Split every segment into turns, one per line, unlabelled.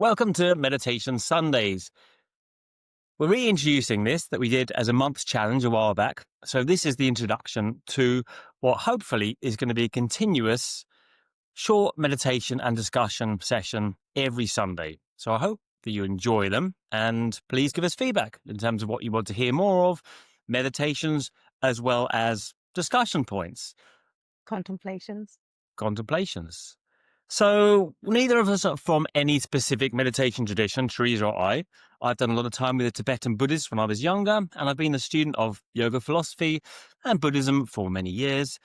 Welcome to Meditation Sundays. We're reintroducing this that we did as a month's challenge a while back. So this is the introduction to what hopefully is going to be a continuous short meditation and discussion session every Sunday. So I hope that you enjoy them, and please give us feedback in terms of what you want to hear more of, meditations as well as discussion points. Contemplations. So neither of us are from any specific meditation tradition, Teresa or I. I've done a lot of time with the Tibetan Buddhists when I was younger, and I've been a student of yoga philosophy and Buddhism for many years.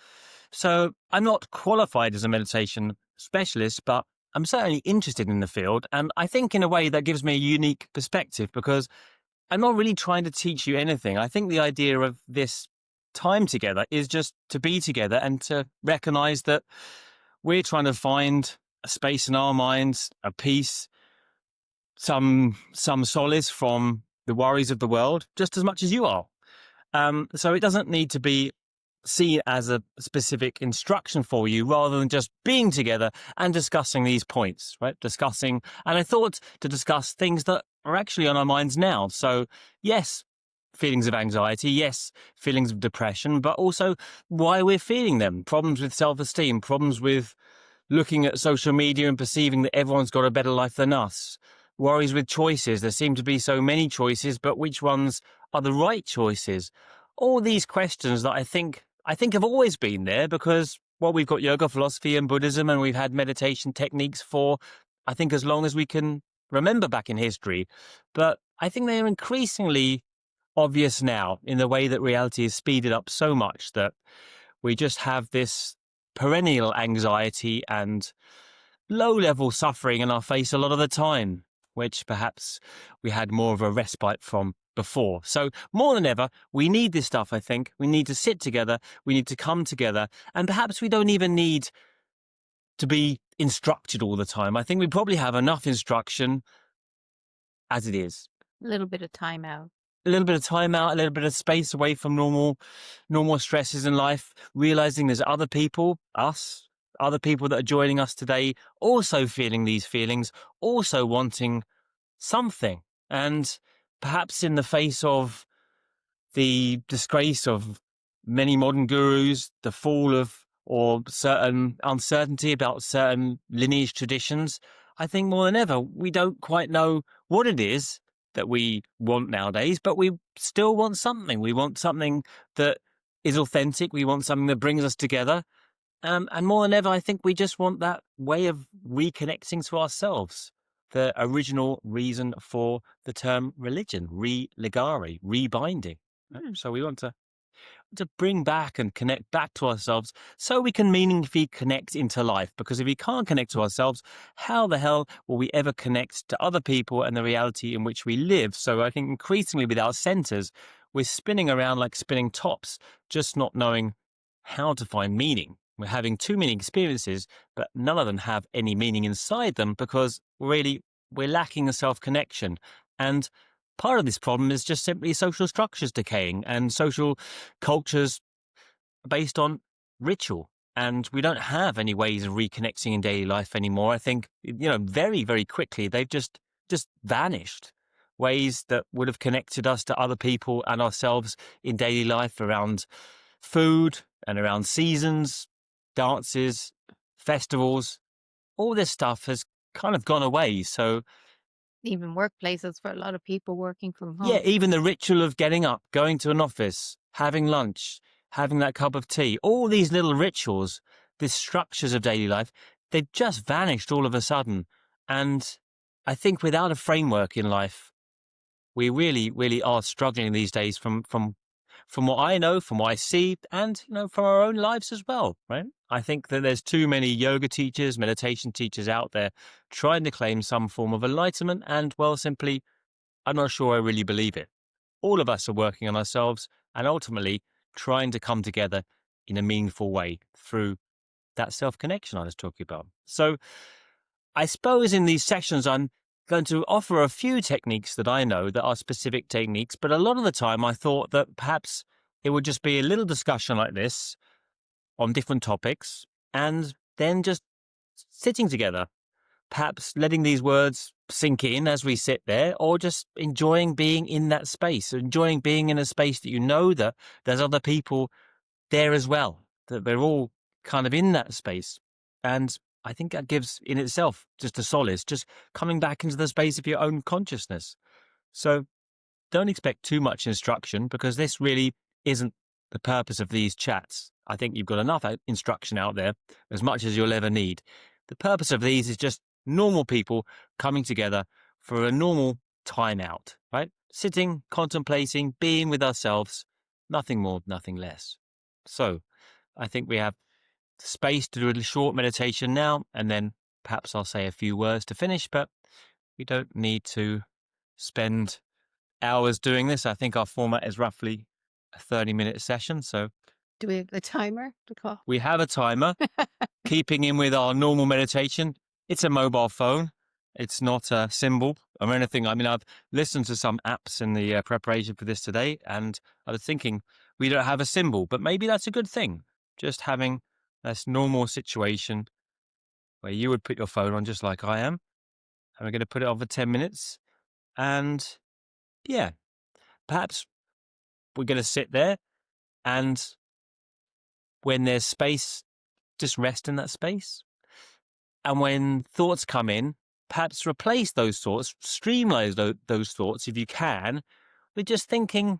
So I'm not qualified as a meditation specialist, but I'm certainly interested in the field. And I think in a way that gives me a unique perspective because I'm not really trying to teach you anything. I think the idea of this time together is just to be together and to recognize that we're trying to find a space in our minds, a peace, some solace from the worries of the world, just as much as you are. So it doesn't need to be seen as a specific instruction for you, rather than just being together and discussing these points, right? And I thought to discuss things that are actually on our minds now. So yes, feelings of anxiety, yes, feelings of depression, but also why we're feeling them, problems with self-esteem, problems with looking at social media and perceiving that everyone's got a better life than us, worries with choices. There seem to be so many choices, but which ones are the right choices? All these questions that I think have always been there because, well, we've got yoga philosophy and Buddhism, and we've had meditation techniques for, I think, as long as we can remember back in history. But I think they are increasingly obvious now in the way that reality is speeded up so much that we just have this perennial anxiety and low-level suffering in our face a lot of the time, which perhaps we had more of a respite from before. So more than ever, we need this stuff, I think. We need to sit together. We need to come together. And perhaps we don't even need to be instructed all the time. I think we probably have enough instruction as it is.
A little bit of time out.
A little bit of time out, a little bit of space away from normal stresses in life, realizing there's other people, other people that are joining us today, also feeling these feelings, also wanting something. And perhaps in the face of the disgrace of many modern gurus, the fall of or certain uncertainty about certain lineage traditions, I think more than ever, we don't quite know what it is that we want nowadays, but we still want something. We want something that is authentic. We want something that brings us together. And more than ever, I think we just want that way of reconnecting to ourselves. The original reason for the term religion, re-ligare, rebinding. So we want to bring back and connect back to ourselves so we can meaningfully connect into life. Because if we can't connect to ourselves, how the hell will we ever connect to other people and the reality in which we live? So I think increasingly with our centers, we're spinning around like spinning tops, just not knowing how to find meaning. We're having too many experiences, but none of them have any meaning inside them because really we're lacking a self-connection. And part of this problem is just simply social structures decaying and social cultures based on ritual. And we don't have any ways of reconnecting in daily life anymore. I think, very, very quickly, they've just vanished. Ways that would have connected us to other people and ourselves in daily life around food and around seasons, dances, festivals, all this stuff has kind of gone away. So
Even workplaces for a lot of people working from home.
yeah, even the ritual of getting up, going to an office, having lunch, having that cup of tea, all these little rituals, these structures of daily life, they've just vanished all of a sudden. And I think without a framework in life, we really, really are struggling these days from what I know, from what I see, and from our own lives as well, right? I think that there's too many yoga teachers, meditation teachers out there trying to claim some form of enlightenment, and well, simply, I'm not sure I really believe it. All of us are working on ourselves and ultimately trying to come together in a meaningful way through that self-connection I was talking about. So I suppose in these sessions, I'm going to offer a few techniques that I know that are specific techniques, but a lot of the time I thought that perhaps it would just be a little discussion like this on different topics and then just sitting together, perhaps letting these words sink in as we sit there, or just enjoying being in that space, enjoying being in a space that you know that there's other people there as well, that they're all kind of in that space. And I think that gives in itself just a solace, just coming back into the space of your own consciousness. So don't expect too much instruction, because this really isn't the purpose of these chats. I think you've got enough instruction out there, as much as you'll ever need. The purpose of these is just normal people coming together for a normal time out, right? Sitting, contemplating, being with ourselves, nothing more, nothing less. So I think we have space to do a short meditation now, and then perhaps I'll say a few words to finish, but we don't need to spend hours doing this. I think our format is roughly a 30-minute session. So
Do we have the timer to call?
we have a timer, keeping in with our normal meditation. It's a mobile phone. It's not a symbol or anything. I mean, I've listened to some apps in the preparation for this today, and I was thinking we don't have a symbol, but maybe that's a good thing. Just having this normal situation where you would put your phone on just like I am, and we're going to put it on for 10 minutes. And yeah, perhaps we're going to sit there, and when there's space, just rest in that space. And when thoughts come in, perhaps replace those thoughts, streamline those thoughts if you can, with just thinking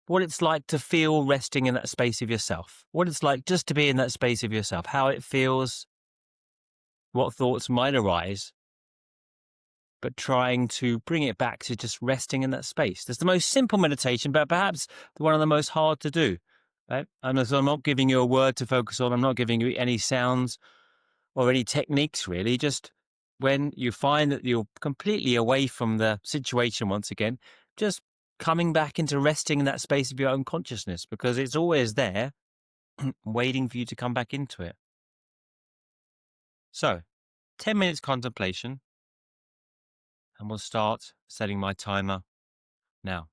what it's like to feel resting in that space of yourself, what it's like just to be in that space of yourself, how it feels, what thoughts might arise, but trying to bring it back to just resting in that space. That's the most simple meditation, but perhaps one of the most hard to do. Right? And so I'm not giving you a word to focus on. I'm not giving you any sounds or any techniques, really. Just when you find that you're completely away from the situation once again, just coming back into resting in that space of your own consciousness, because it's always there waiting for you to come back into it. So 10 minutes contemplation, and we'll start setting my timer now.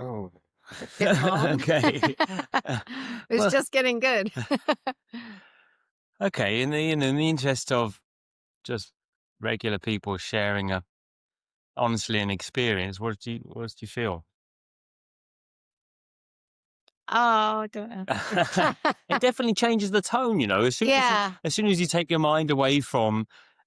Oh.
It's a bit long.
Okay.
It's
Well,
just getting good.
okay. In the interest of just regular people sharing a honestly an experience, what do you feel?
Oh, don't know.
It definitely changes the tone, you know.
Yeah.
As soon as you take your mind away from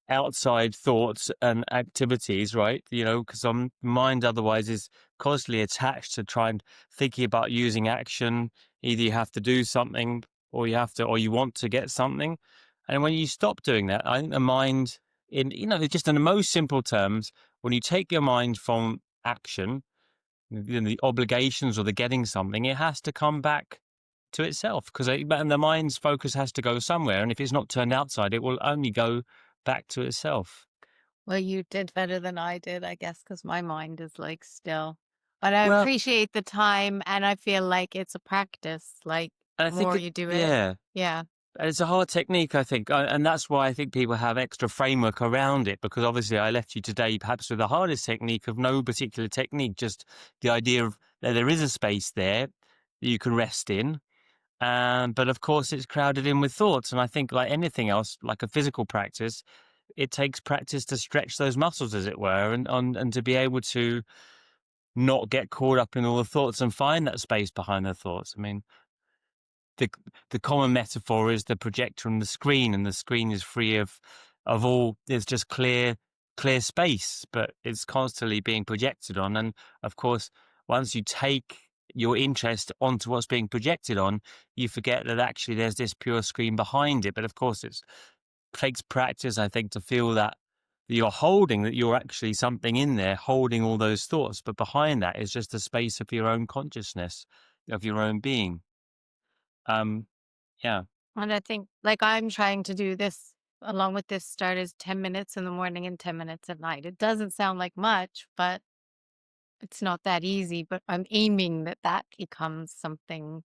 outside thoughts and activities, right? You know, because mind otherwise is constantly attached to trying thinking about using action. Either you have to do something, or or you want to get something. And when you stop doing that, I think the mind, in just in the most simple terms, when you take your mind from action, the obligations or the getting something, it has to come back to itself because and the mind's focus has to go somewhere. And if it's not turned outside, it will only go back to itself.
Well, you did better than I did, I guess, because my mind is like still. But I
Well,
appreciate the time and I feel like it's a practice. Like,
I
the
think
more you do it.
yeah,
Yeah.
and it's a hard technique, I think. And that's why I think people have extra framework around it because obviously I left you today perhaps with the hardest technique of no particular technique, just the idea of that there is a space there that you can rest in. But of course, it's crowded in with thoughts. And I think, like anything else, like a physical practice, it takes practice to stretch those muscles, as it were, and to be able to not get caught up in all the thoughts and find that space behind the thoughts. I mean, the the common metaphor is the projector and the screen, and the screen is free of all. There's just clear space, but it's constantly being projected on. And of course, once you take your interest onto what's being projected on, you forget that actually there's this pure screen behind it. But of course, it takes practice, I think, to feel that you're holding, that you're actually something in there holding all those thoughts. But behind that is just a space of your own consciousness, of your own being. Um, yeah.
And I think, like, I'm trying to do this along with this start is 10 minutes in the morning and 10 minutes at night. It doesn't sound like much, but it's not that easy. But I'm aiming that that becomes something.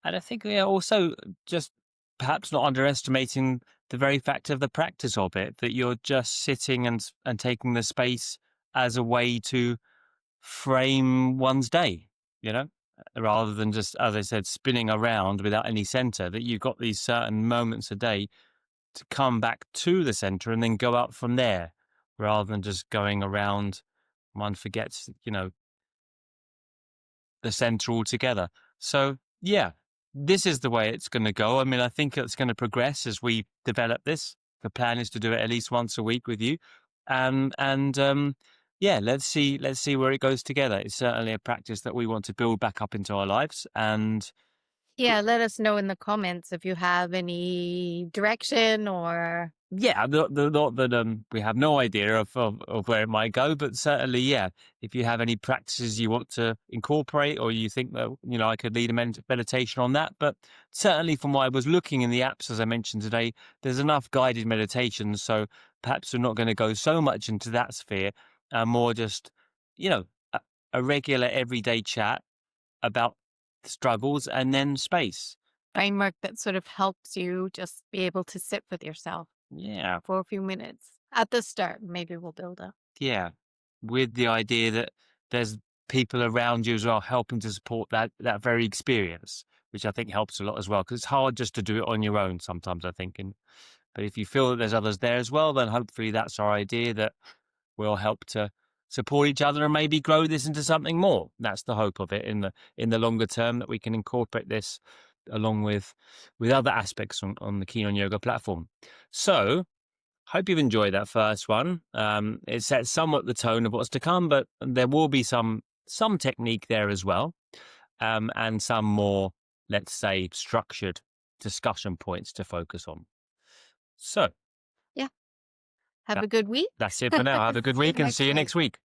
And I think, yeah, also just perhaps not underestimating the very fact of the practice of it, that you're just sitting and taking the space as a way to frame one's day, you know, rather than just, as I said, spinning around without any center, that you've got these certain moments a day to come back to the center and then go out from there rather than just going around. One forgets, the center altogether. So, yeah, this is the way it's going to go. I mean, I think it's going to progress as we develop this. The plan is to do it at least once a week with you, yeah, let's see where it goes together. It's certainly a practice that we want to build back up into our lives, and
Yeah, let us know in the comments if you have any direction or.
yeah, not that we have no idea of where it might go, but certainly, yeah, if you have any practices you want to incorporate, or you think that I could lead a meditation on that. But certainly, from what I was looking in the apps, as I mentioned today, there's enough guided meditations. So perhaps we're not going to go so much into that sphere, and more just you know a, a regular everyday chat about struggles and then space.
Framework that sort of helps you just be able to sit with yourself
Yeah,
for a few minutes at the start. Maybe we'll build up.
yeah, with the idea that there's people around you as well helping to support that very experience, which I think helps a lot as well. Because it's hard just to do it on your own sometimes, I think. But if you feel that there's others there as well, then hopefully that's our idea that we'll help to support each other and maybe grow this into something more. That's the hope of it in the longer term, that we can incorporate this along with other aspects on the Keen on Yoga platform. So hope you've enjoyed that first one. It sets somewhat the tone of what's to come, but there will be some technique there as well, and some more, let's say, structured discussion points to focus on. So
Yeah. Have
that,
a good week.
that's it for now. Have a good
See you
week and see
next
you
week.
next week.